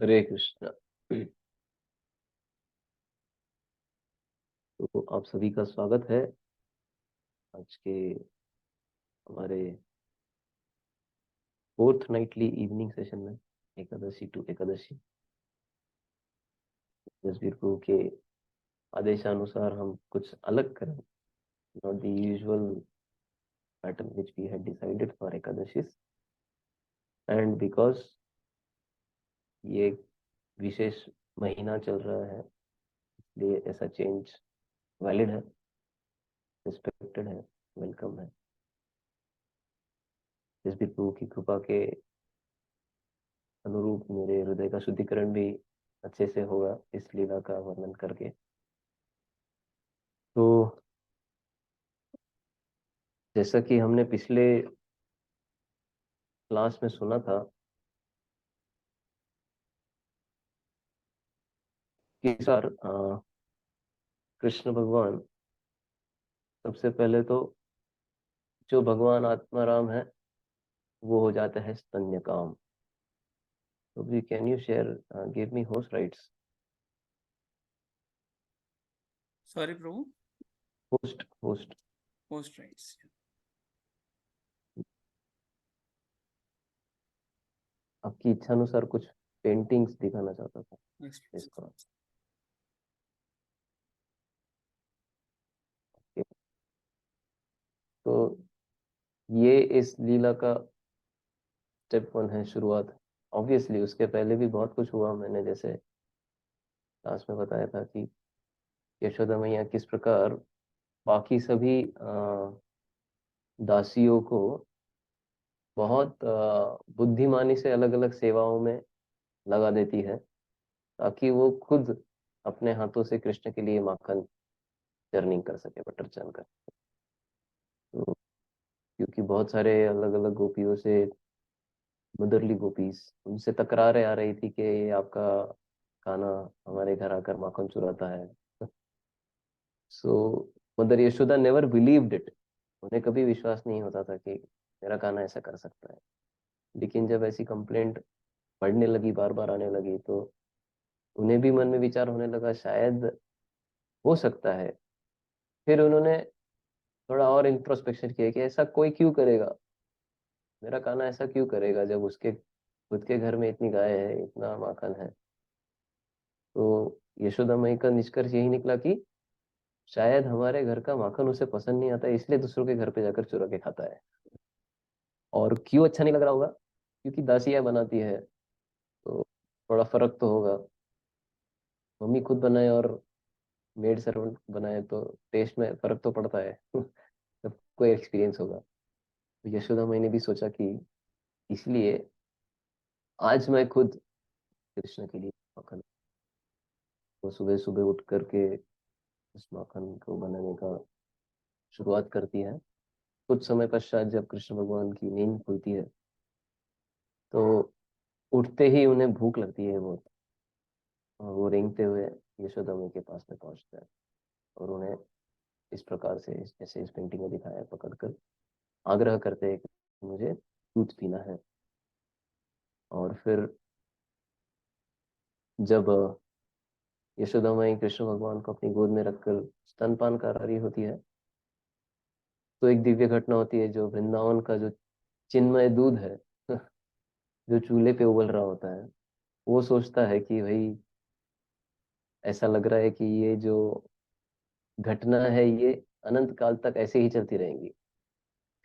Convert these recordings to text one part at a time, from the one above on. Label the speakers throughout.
Speaker 1: हरे कृष्णा। तो आप सभी का स्वागत है आज के हमारे फोर्थ नाइटली इवनिंग सेशन में, एकादशी टू एकादशी। जसवीर प्रभु के आदेशानुसार हम कुछ अलग करें, not the usual pattern which we had decided for Ekadashis, and because ये विशेष महीना चल रहा है, इसलिए ऐसा चेंज वैलिड है, रिस्पेक्टेड है, वेलकम है। जसवीर प्रभु की कृपा के अनुरूप मेरे हृदय का शुद्धिकरण भी अच्छे से होगा इस लीला का वर्णन करके। तो जैसा कि हमने पिछले क्लास में सुना था कि सर कृष्ण भगवान सबसे पहले तो जो भगवान आत्माराम है वो हो जाता है स्तन्य काम। तो भी can you share, give me host rights.
Speaker 2: Sorry Prabhu,
Speaker 1: host host
Speaker 2: host rights.
Speaker 1: आपकी इच्छा अनुसार कुछ पेंटिंग्स दिखाना चाहता था इसका। तो ये इस लीला का स्टेप 1 है, शुरुआत। ऑब्वियसली उसके पहले भी बहुत कुछ हुआ, मैंने जैसे क्लास में बताया था कि यशोदा मैया किस प्रकार बाकी सभी दासियों को बहुत बुद्धिमानी से अलग अलग सेवाओं में लगा देती है, ताकि वो खुद अपने हाथों से कृष्ण के लिए माखन चर्निंग कर सके, बटर चर्न कर। तो क्योंकि बहुत सारे अलग अलग गोपियों से, मदरली गोपीज, उनसे तकरारें आ रही थी कि आपका कान्हा हमारे घर आकर माखन चुराता है। So mother Yashoda never believed it. उन्हें कभी विश्वास नहीं होता था कि मेरा कान्हा ऐसा कर सकता है। लेकिन जब ऐसी कंप्लेंट बढ़ने लगी, बार बार आने लगी, तो उन्हें भी मन में विचार होने लगा शायद हो सकता है। फिर उन्होंने थोड़ा और इंट्रोस्पेक्शन किया कि ऐसा कोई क्यों करेगा, मेरा कान्हा ऐसा क्यों करेगा जब उसके खुद के घर में इतनी गाय है, इतना माखन है। तो यशोदा माई का निष्कर्ष यही निकला कि शायद हमारे घर का माखन उसे पसंद नहीं आता, इसलिए दूसरों के घर पे जाकर चुरा के खाता है। और क्यों अच्छा नहीं लग रहा होगा? क्योंकि दासियां बनाती है, तो थोड़ा फर्क तो होगा। मम्मी खुद बनाए और मेड सर्वेंट बनाए तो टेस्ट में फर्क तो पड़ता है। सबको एक्सपीरियंस होगा। तो यशोदा माई ने भी सोचा कि इसलिए आज मैं खुद कृष्ण के लिए माखन, वो सुबह सुबह उठ करके उस माखन को बनाने का शुरुआत करती है। कुछ समय पश्चात जब कृष्ण भगवान की नींद खुलती है, तो उठते ही उन्हें भूख लगती है बहुत, और वो रेंगते हुए यशोदा माई के पास में पहुंचते हैं और उन्हें इस प्रकार से, जैसे इस पेंटिंग में दिखाया है, पकड़कर आग्रह करते हैं कि मुझे दूध पीना है। और फिर जब यशोदा माई कृष्ण भगवान को अपनी गोद में रखकर स्तनपान करा रही होती है, तो एक दिव्य घटना होती है। जो वृंदावन का जो चिन्मय दूध है, जो चूल्हे पे उबल रहा होता है, वो सोचता है कि भाई ऐसा लग रहा है कि ये जो घटना है ये अनंत काल तक ऐसे ही चलती रहेंगी।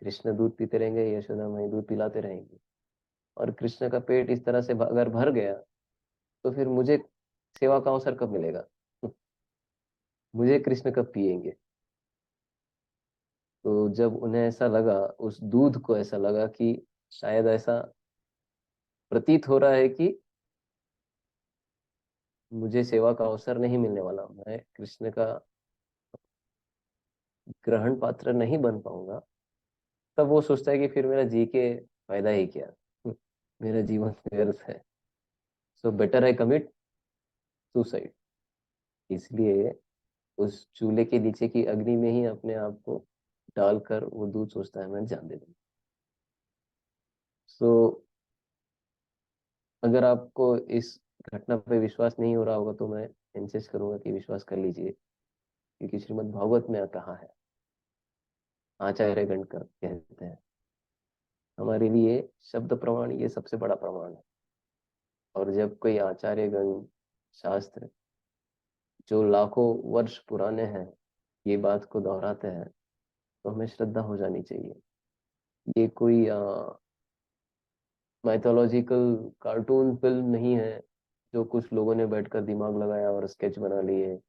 Speaker 1: कृष्ण दूध पीते रहेंगे, यशोदा माई दूध पिलाते रहेंगी, और कृष्ण का पेट इस तरह से अगर भर गया तो फिर मुझे सेवा का अवसर कब मिलेगा? मुझे कृष्ण कब पिएंगे? तो जब उन्हें ऐसा लगा, उस दूध को ऐसा लगा कि शायद ऐसा प्रतीत हो रहा है कि मुझे सेवा का अवसर नहीं मिलने वाला, मैं कृष्ण का ग्रहण पात्र नहीं बन पाऊंगा, तब वो सोचता है कि फिर मेरा जी के फायदा ही क्या, मेरा जीवन व्यर्थ है। So better I commit suicide. इसलिए उस चूल्हे के नीचे की अग्नि में ही अपने आप को डालकर वो दूध सोचता है मैं जान दे दूँ। सो अगर आपको इस घटना पे विश्वास नहीं हो रहा होगा तो मैं इंसिस्ट करूंगा कि विश्वास कर लीजिए, क्योंकि श्रीमद् भागवत में कहा है, आचार्यगण कर कहते हैं, हमारे लिए शब्द प्रमाण ये सबसे बड़ा प्रमाण है। और जब कोई आचार्यगण, शास्त्र जो लाखों वर्ष पुराने हैं ये बात को दोहराते हैं, तो हमें श्रद्धा हो जानी चाहिए। ये कोई माइथोलॉजिकल कार्टून फिल्म नहीं है जो कुछ लोगों ने बैठकर दिमाग लगाया और स्केच बना लिए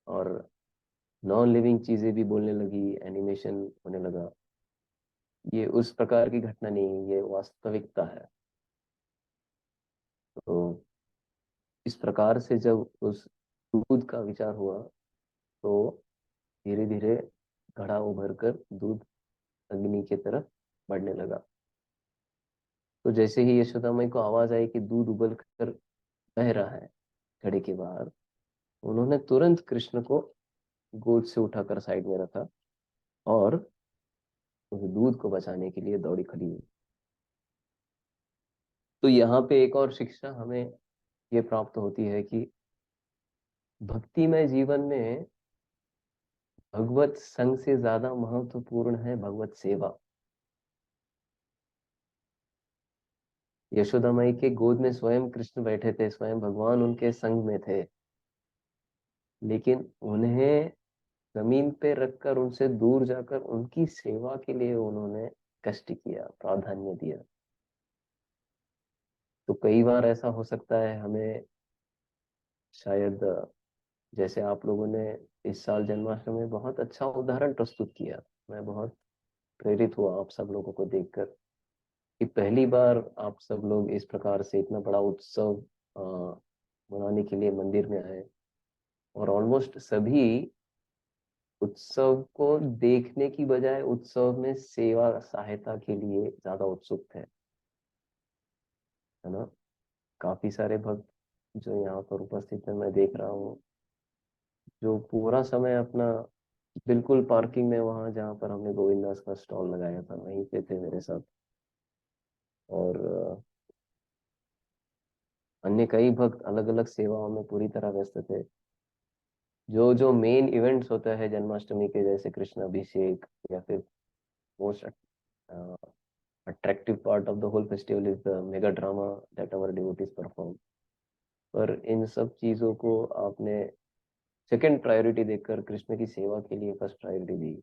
Speaker 1: और नॉन लिविंग चीजें भी बोलने लगी, एनिमेशन होने लगा। ये उस प्रकार की घटना नहीं है, ये वास्तविकता है। तो इस प्रकार से जब उस दूध का विचार हुआ तो धीरे धीरे घड़ा उभर कर दूध अग्नि की तरफ बढ़ने लगा। तो जैसे ही यशोदा माई को आवाज आई कि दूध उबल कर बह रहा है घड़े के बाहर, उन्होंने तुरंत कृष्ण को गोद से उठाकर साइड में रखा और उस दूध को बचाने के लिए दौड़ी खड़ी हुई। तो यहाँ पे एक और शिक्षा हमें ये प्राप्त होती है कि भक्तिमय जीवन में भगवत संग से ज्यादा महत्वपूर्ण है भगवत सेवा। यशोदा माई के गोद में स्वयं कृष्ण बैठे थे, स्वयं भगवान उनके संग में थे, लेकिन उन्हें जमीन पे रखकर उनसे दूर जाकर उनकी सेवा के लिए उन्होंने कष्ट किया, प्राधान्य दिया। तो कई बार ऐसा हो सकता है हमें, शायद जैसे आप लोगों ने इस साल जन्माष्टमी में बहुत अच्छा उदाहरण प्रस्तुत किया, मैं बहुत प्रेरित हुआ आप सब लोगों को देखकर कि पहली बार आप सब लोग इस प्रकार से इतना बड़ा उत्सव मनाने के लिए मंदिर में आए, और ऑलमोस्ट सभी उत्सव को देखने की बजाय उत्सव में सेवा सहायता के लिए ज्यादा उत्सुक थे, है ना। काफी सारे भक्त जो यहाँ पर उपस्थित है मैं देख रहा हूँ, जो पूरा समय अपना बिल्कुल पार्किंग में, वहां जहाँ पर हमने गोविंदास का स्टॉल लगाया था वहीं पे थे मेरे साथ। और अन्य कई भक्त अलग अलग सेवाओं में पूरी तरह व्यस्त थे। जो जो मेन इवेंट्स होता है जन्माष्टमी के, जैसे कृष्ण अभिषेक या फिर most attractive part of the whole festival is the mega drama that our devotees perform, पर इन सब चीजों को आपने सेकंड प्रायोरिटी देकर कृष्ण की सेवा के लिए फर्स्ट प्रायोरिटी दी।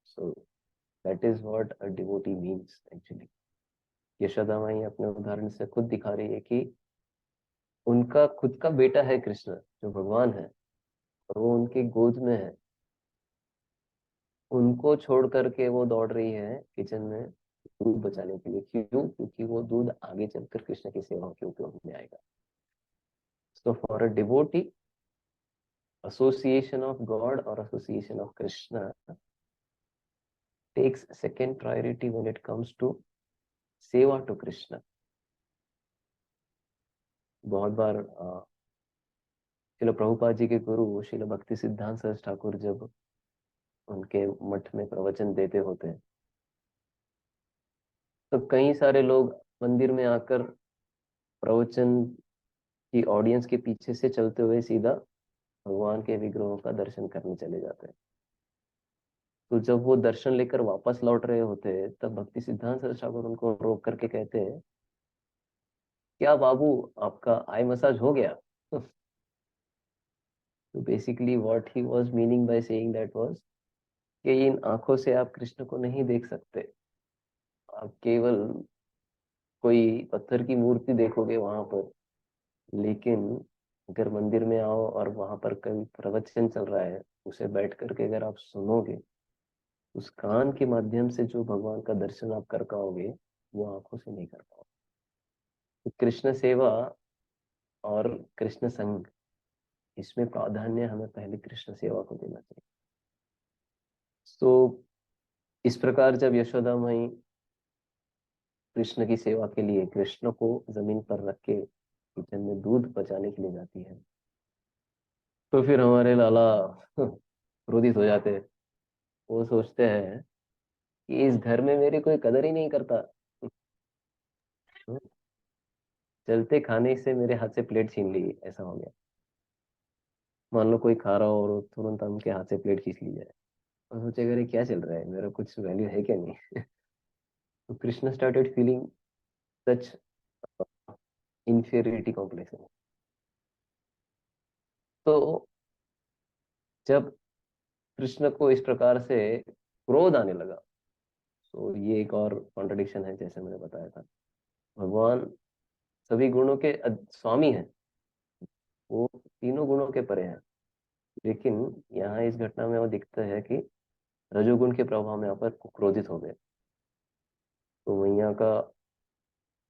Speaker 1: So that is what a devotee means actually. Yashoda Mai अपने उदाहरण से खुद दिखा रही है कि उनका खुद का बेटा है कृष्ण जो भगवान है, और वो उनके गोद में है, उनको छोड़ करके वो दौड़ रही है किचन में दूध बचाने के लिए। क्यों? क्योंकि वो दूध आगे चलकर कृष्ण की सेवा के उपयोग में आएगा। So for a devotee, association of God or association of Krishna takes second priority when it comes to सेवा टू कृष्ण। बहुत बार श्रील प्रभुपाद जी के गुरु श्रील भक्ति सिद्धांत सरस्वती ठाकुर जब उनके मठ में प्रवचन देते होते हैं, तो कई सारे लोग मंदिर में आकर प्रवचन की ऑडियंस के पीछे से चलते हुए सीधा भगवान के विग्रहों का दर्शन करने चले जाते हैं। तो जब वो दर्शन लेकर वापस लौट रहे होते हैं, तब भक्ति सिद्धांत सरस्वती ठाकुर उनको रोक करके कहते हैं, क्या बाबू आपका आई मसाज हो गया? तो basically what he was meaning by saying that was कि इन आंखों से आप कृष्ण को नहीं देख सकते, आप केवल कोई पत्थर की मूर्ति देखोगे वहां पर। लेकिन अगर मंदिर में आओ और वहां पर कोई प्रवचन चल रहा है, उसे बैठ करके अगर आप सुनोगे, उस कान के माध्यम से जो भगवान का दर्शन आप कर पाओगे, वो आंखों से नहीं कर पाओगे। तो कृष्ण सेवा और कृष्ण संग, इसमें प्राधान्य हमें पहले कृष्ण सेवा को देना चाहिए। तो इस प्रकार जब यशोदा माई कृष्ण की सेवा के लिए कृष्ण को जमीन पर रख के किचन में दूध बचाने के लिए जाती है, तो फिर हमारे लाला क्रोधित हो जाते हैं। वो सोचते हैं कि इस घर में मेरी कोई कदर ही नहीं करता। चलते खाने से मेरे हाथ से प्लेट छीन ली, ऐसा हो गया। मान लो कोई खा रहा हो और तुरंत उनके हाथ से प्लेट खींच ली जाए, और सोचेगा अरे क्या चल रहा है, मेरा कुछ वैल्यू है क्या नहीं। तो कृष्ण स्टार्टेड फीलिंग सच इंफीरियरिटी कॉम्प्लेक्स। तो जब कृष्ण को इस प्रकार से क्रोध आने लगा, तो ये एक और कॉन्ट्रडिक्शन है, जैसे मैंने बताया था। भगवान सभी गुणों के स्वामी हैं, वो तीनों गुणों के परे हैं, लेकिन यहाँ इस घटना में वो दिखता है कि रजोगुण के प्रभाव में यहाँ पर क्रोधित हो गए। तो मैया का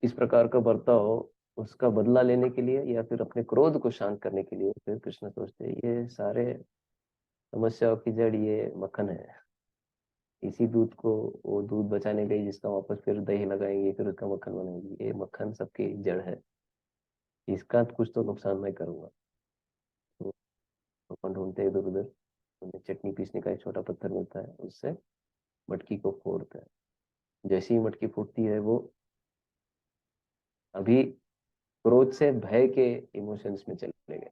Speaker 1: इस प्रकार का बर्ताव उसका बदला लेने के लिए या फिर अपने क्रोध को शांत करने के लिए, फिर कृष्ण सोचते हैं ये सारे समस्याओं की जड़ ये मक्खन है। इसी दूध को वो दूध बचाने गई, जिसका वापस फिर दही लगाएंगे, फिर उसका मक्खन बनाएंगे, ये मक्खन सबकी जड़ है, इसका कुछ तो नुकसान मैं करूंगा। तो भगवान ढूंढते हैं इधर उधर, उन्हें चटनी पीसने का एक छोटा पत्थर मिलता है, उससे मटकी को फोड़ते हैं। जैसे ही मटकी फूटती है, वो अभी क्रोध से भय के इमोशंस में चले गए,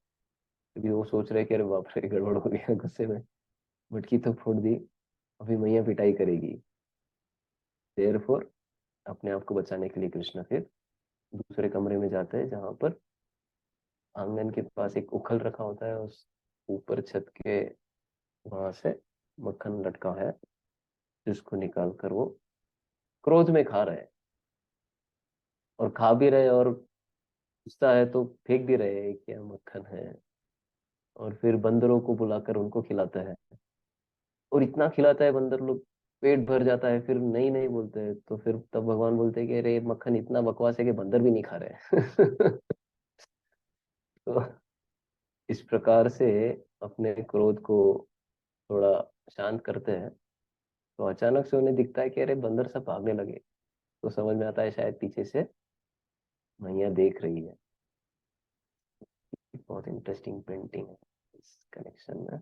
Speaker 1: क्योंकि वो सोच रहे कि अरे बाप रे गड़बड़ हो गया, गुस्से में मटकी तो फोड़ दी, अभी मैया पिटाई करेगी। देयरफॉर अपने आप को बचाने के लिए कृष्ण फिर दूसरे कमरे में जाते हैं, जहां पर आंगन के पास एक उखल रखा होता है, उस ऊपर छत के वहां से मक्खन लटका है, जिसको निकाल कर वो क्रोध में खा रहे हैं, और खा भी रहे, और गुस्सा है तो फेंक भी रहे हैं, क्या मक्खन है। और फिर बंदरों को बुलाकर उनको खिलाता है, और इतना खिलाता है बंदर लोग, पेट भर जाता है, फिर नहीं नहीं बोलते हैं। तो फिर तब भगवान बोलते हैं कि अरे ये मक्खन इतना बकवास है कि बंदर भी नहीं खा रहे। तो इस प्रकार से अपने क्रोध को थोड़ा शांत करते हैं। तो अचानक से उन्हें दिखता है कि अरे बंदर सब भागने लगे, तो समझ में आता है शायद पीछे से मैया देख रही है। बहुत इंटरेस्टिंग पेंटिंग है इस कनेक्शन में।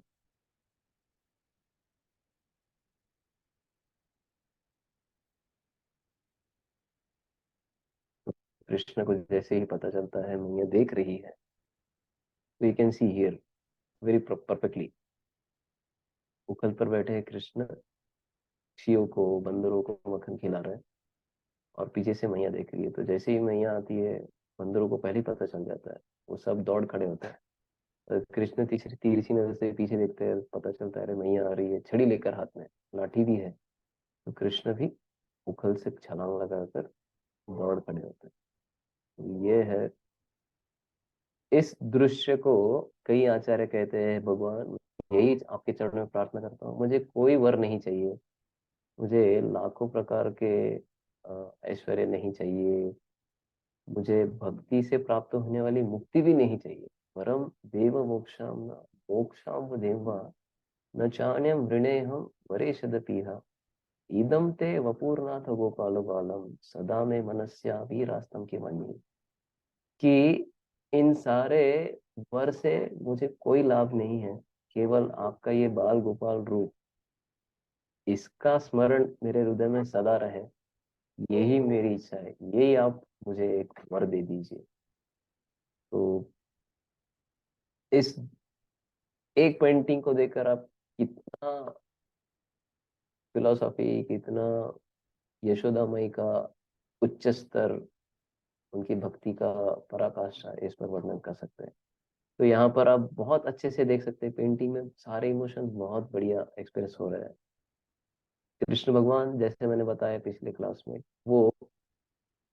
Speaker 1: कृष्ण को जैसे ही पता चलता है मैया देख रही है, तो you can see here very perfectly, उखल पर बैठे कृष्ण पक्षियों को, बंदरों को मक्खन खिला रहे हैं, और पीछे से मैया देख रही है। तो जैसे ही मैया आती है, बंदरों को पहले ही पता चल जाता है, वो सब दौड़ खड़े होते हैं। कृष्ण तीसरी तिरछी नजर से पीछे देखते हैं, पता चलता है अरे मैया आ रही है, छड़ी लेकर हाथ में, लाठी भी है। तो कृष्ण भी उखल से छलांग लगाकर दौड़ खड़े होते हैं। तो ये है, इस दृश्य को कई आचार्य कहते हैं भगवान यही आपके चरणों में प्रार्थना करता हूँ, मुझे कोई वर नहीं चाहिए, मुझे लाखों प्रकार के ऐश्वर्य नहीं चाहिए, मुझे भक्ति से प्राप्त होने वाली मुक्ति भी नहीं चाहिए। परम देव मोक्षाम न मोक्षाम देवा न चाण्यम वृणे हम वरेशदपीहा इदम ते वपूर्नाथ गोपाल बालम सदा में मनस्या रास्तम के मनी। कि इन सारे वर से मुझे कोई लाभ नहीं है, केवल आपका ये बाल गोपाल रूप, इसका स्मरण मेरे हृदय में सदा रहे, यही मेरी इच्छा है, यही आप मुझे एक वर दे दीजिए। तो इस एक पेंटिंग को देखकर आप कितना फिलोसॉफी, कितना यशोदा माई का उच्च स्तर, उनकी भक्ति का पराकाष्ठा इस पर वर्णन कर सकते हैं। तो यहाँ पर आप बहुत अच्छे से देख सकते हैं, पेंटिंग में सारे इमोशंस बहुत बढ़िया एक्सप्रेस हो रहे हैं। कृष्ण भगवान, जैसे मैंने बताया पिछले क्लास में, वो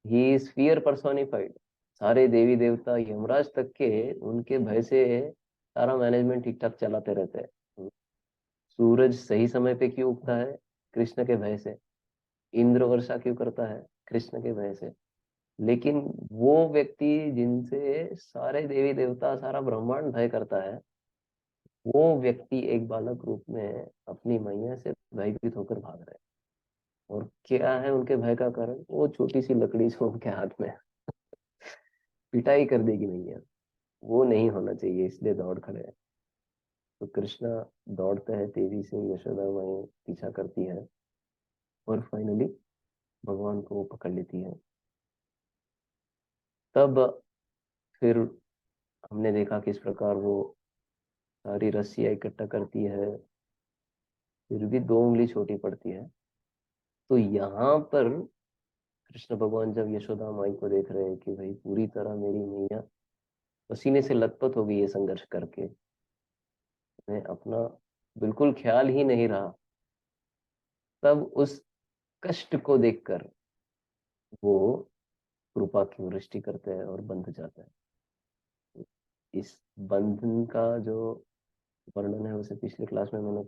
Speaker 1: ही इज फियर पर्सोनिफाइड। सारे देवी देवता यमराज तक के उनके भय से सारा मैनेजमेंट ठीक ठाक चलाते रहते हैं। सूरज सही समय पे क्यों उगता है? कृष्ण के भय से। इंद्र वर्षा क्यों करता है? कृष्ण के भय से। लेकिन वो व्यक्ति जिनसे सारे देवी देवता, सारा ब्रह्मांड भय करता है, वो व्यक्ति एक बालक रूप में अपनी मैया से भयभीत होकर भाग रहे हैं। और क्या है उनके भय का कारण? वो छोटी सी लकड़ी जो उनके हाथ में है। पिटाई कर देगी मैया, वो नहीं होना चाहिए, इसलिए दौड़ खड़े हैं। तो कृष्णा दौड़ते हैं तेजी से, यशोदा माई पीछा करती है, और फाइनली भगवान को वो पकड़ लेती है। तब फिर हमने देखा किस प्रकार वो सारी रस्सियाँ इकट्ठा करती है, फिर भी 2 उंगली छोटी पड़ती है। तो यहाँ पर कृष्ण भगवान जब यशोदा माई को देख रहे हैं कि भाई पूरी तरह मेरी मैया पसीने से लथपथ हो गई है संघर्ष करके, मैं अपना बिल्कुल ख्याल ही नहीं रहा, तब उस कष्ट को देखकर वो कृपा की वृष्टि करते हैं और बंध जाता है। इस बंधन का जो वर्णन है उसे पिछले क्लास में मैंने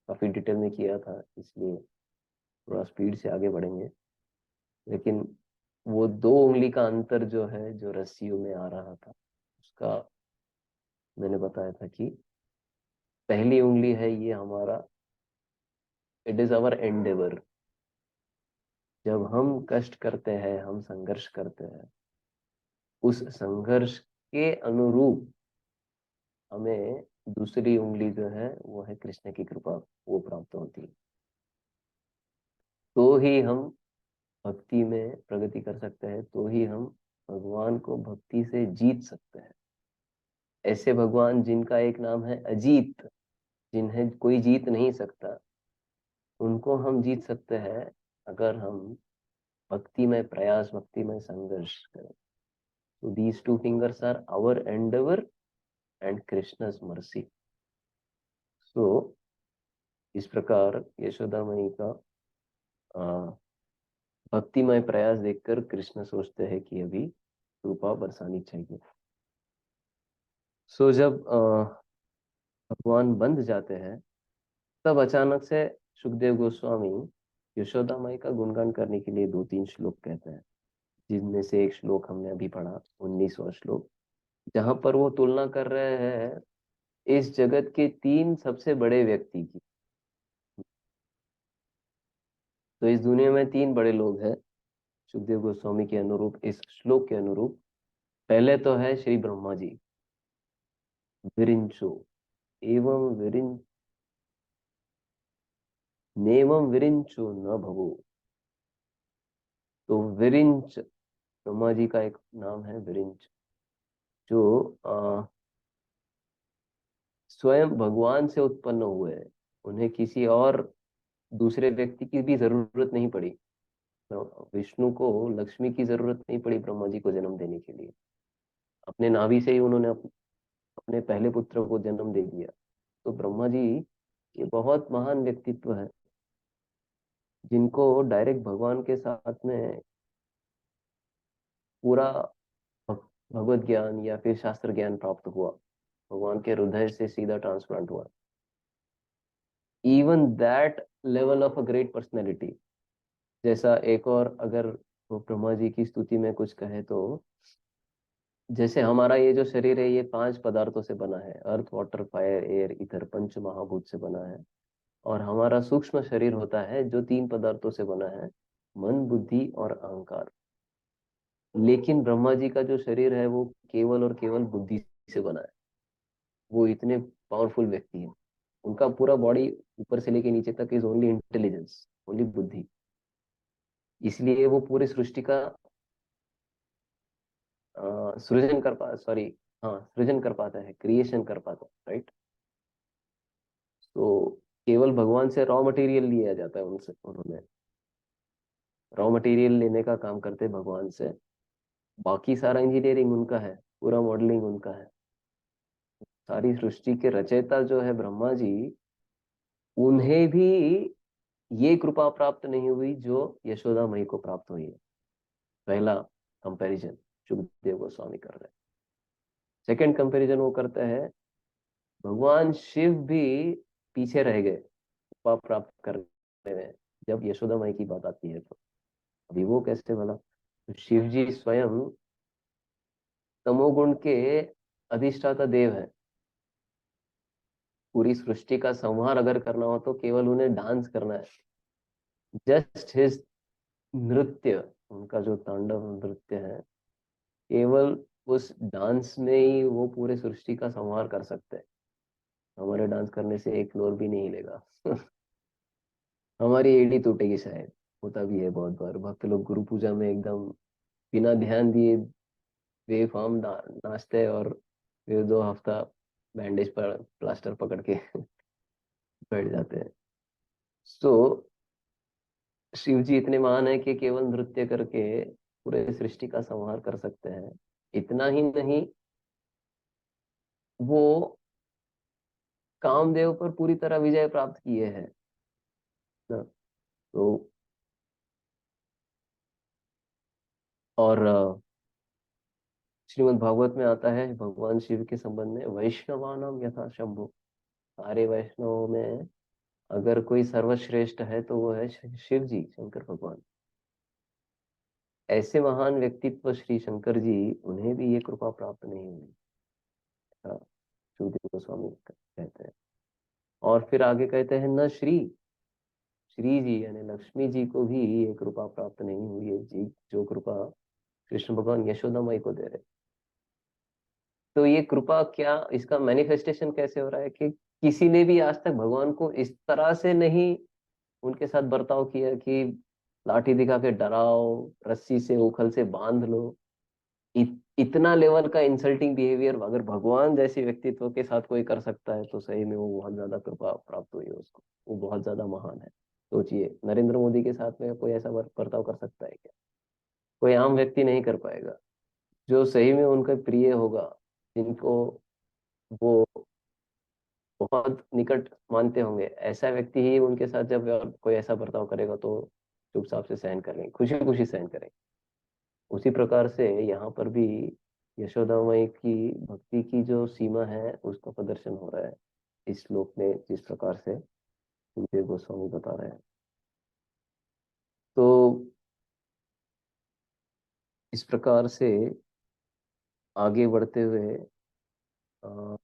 Speaker 1: काफी डिटेल में किया था, इसलिए थोड़ा स्पीड से आगे बढ़ेंगे। लेकिन वो 2 उंगली का अंतर जो है, जो रस्सियों में आ रहा था, उसका मैंने बताया था कि पहली उंगली है ये हमारा, इट इज अवर एंडेवर। जब हम कष्ट करते हैं, हम संघर्ष करते हैं, उस संघर्ष के अनुरूप हमें दूसरी उंगली जो है वो है कृष्ण की कृपा, वो प्राप्त होती है। तो ही हम भक्ति में प्रगति कर सकते हैं, तो ही हम भगवान को भक्ति से जीत सकते हैं। ऐसे भगवान जिनका एक नाम है अजीत, जिन्हें कोई जीत नहीं सकता, उनको हम जीत सकते हैं अगर हम भक्ति में प्रयास, भक्ति में संघर्ष करें। तो these two fingers are our endeavour and Krishna's mercy. So इस प्रकार यशोदा मई का भक्तिमय प्रयास देखकर कृष्ण सोचते हैं कि अभी कृपा बरसानी चाहिए। सो जब भगवान बंध जाते हैं, तब अचानक से सुखदेव गोस्वामी यशोदा माई का गुणगान करने के लिए 2-3 श्लोक कहते हैं, जिनमें से एक श्लोक हमने अभी पढ़ा, 19वां श्लोक, जहां पर वो तुलना कर रहे हैं इस जगत के 3 सबसे बड़े व्यक्ति की। तो इस दुनिया में 3 बड़े लोग हैं सुखदेव गोस्वामी के अनुरूप, इस श्लोक के अनुरूप। पहले तो है श्री ब्रह्मा जी, विरिंचो एवं विरिं नेवम विरिंचो न भवो। तो विरिंच ब्रह्मा जी का एक नाम है विरिंच, जो स्वयं भगवान से उत्पन्न हुए हैं। उन्हें किसी और दूसरे व्यक्ति की भी जरूरत नहीं पड़ी। विष्णु को लक्ष्मी की जरूरत नहीं पड़ी ब्रह्मा जी को जन्म देने के लिए। अपने नाभि से ही उन्होंने अपने पहले पुत्र को जन्म दे दिया। तो ब्रह्मा जी ये बहुत महान व्यक्तित्व है, जिनको डायरेक्ट भगवान के साथ में पूरा भगवत ज्ञान या फिर शास्त्र ज्ञान प्राप्त हुआ, भगवान के हृदय से सीधा ट्रांसप्लांट हुआ। Even that level of a great personality. जैसा एक और अगर वो ब्रह्मा जी की स्तुति में कुछ कहे तो, जैसे हमारा ये जो शरीर है ये 5 पदार्थों से बना है, earth water fire air ether, पंच महाभूत से बना है। और हमारा सूक्ष्म शरीर होता है जो 3 पदार्थों से बना है, मन, बुद्धि और अहंकार। लेकिन ब्रह्मा जी का जो शरीर है वो केवल और केवल बुद्धि से बना है। वो इतने पावरफुल व्यक्ति हैं, उनका पूरा बॉडी ऊपर से लेके नीचे तक इज ओनली इंटेलिजेंस, ओनली बुद्धि। इसलिए वो पूरी सृष्टि का सृजन कर पा सॉरी हाँ सृजन कर पाता है, क्रिएशन कर पाता है, राइट। तो केवल भगवान से रॉ मटेरियल लिया जाता है, उनसे उन्होंने रॉ मटेरियल लेने का काम करते हैं भगवान से। बाकी सारा इंजीनियरिंग उनका है, पूरा मॉडलिंग उनका है। सारी सृष्टि के रचयिता जो है ब्रह्मा जी, उन्हें भी ये कृपा प्राप्त नहीं हुई जो यशोदा मई को प्राप्त हुई है। पहला कंपैरिजन सुखदेव गोस्वामी कर रहे हैं। सेकंड कंपैरिजन वो करते हैं, भगवान शिव भी पीछे रह गए कृपा प्राप्त करने में, जब यशोदा माई की बात आती है तो। अभी वो कैसे भला, तो शिव जी स्वयं तमोगुण के अधिष्ठाता देव है। पूरी सृष्टि का संहार अगर करना हो तो केवल उन्हें डांस करना है। जस्ट हिज नृत्य, उनका जो तांडव नृत्य है, केवल उस डांस में ही वो पूरे सृष्टि का संहार कर सकते हैं। हमारे डांस करने से एक फ्लोर भी नहीं हिलेगा। हमारी एड़ी टूटेगी शायद, होता भी है बहुत बार। भक्त लोग गुरु पूजा में एकदम बिना ध्यान दिए बेफाम नाचते हैं, और फिर 2 हफ्ता बैंडेज पर प्लास्टर पकड़ के बैठ जाते हैं। सो शिव जी इतने महान है कि केवल नृत्य करके पूरे सृष्टि का संहार कर सकते हैं। इतना ही नहीं, वो कामदेव पर पूरी तरह विजय प्राप्त किए हैं ना। तो और श्रीमद् भागवत में आता है भगवान शिव के संबंध में, वैष्णवानाम यथा शंभु। सारे वैष्णवों में अगर कोई सर्वश्रेष्ठ है तो वो है शिव जी, शंकर भगवान। ऐसे महान व्यक्तित्व श्री शंकर जी, उन्हें भी ये कृपा प्राप्त नहीं हुई, ऐसा सुखदेव गोस्वामी कहते हैं। और फिर आगे कहते हैं, न श्री जी यानी लक्ष्मी जी को भी ये कृपा प्राप्त नहीं हुई है जी, जो कृपा कृष्ण भगवान यशोदा माई को दे रहे। तो ये कृपा क्या, इसका मैनिफेस्टेशन कैसे हो रहा है कि किसी ने भी आज तक भगवान को इस तरह से नहीं उनके साथ बर्ताव किया कि लाठी दिखा के डराओ, रस्सी से उखल से बांध लो। इतना लेवल का इंसल्टिंग बिहेवियर अगर भगवान जैसे व्यक्तित्व के साथ कोई कर सकता है, तो सही में वो बहुत ज्यादा कृपा प्राप्त हुई है उसको। वो बहुत ज्यादा महान है। सोचिए, नरेंद्र मोदी के साथ में कोई ऐसा बर्ताव कर सकता है क्या? कोई आम व्यक्ति नहीं कर पाएगा। जो सही में उनका प्रिय होगा, जिनको वो बहुत निकट मानते होंगे, ऐसा व्यक्ति ही उनके साथ जब कोई ऐसा बर्ताव करेगा तो चुपचाप से सहन करेंगे, खुशी खुशी सहन करेंगे। उसी प्रकार से यहाँ पर भी यशोदा माई की भक्ति की जो सीमा है उसका प्रदर्शन हो रहा है इस श्लोक में, जिस प्रकार से सुखदेव गोस्वामी बता रहे हैं। तो इस प्रकार से आगे बढ़ते हुए अ,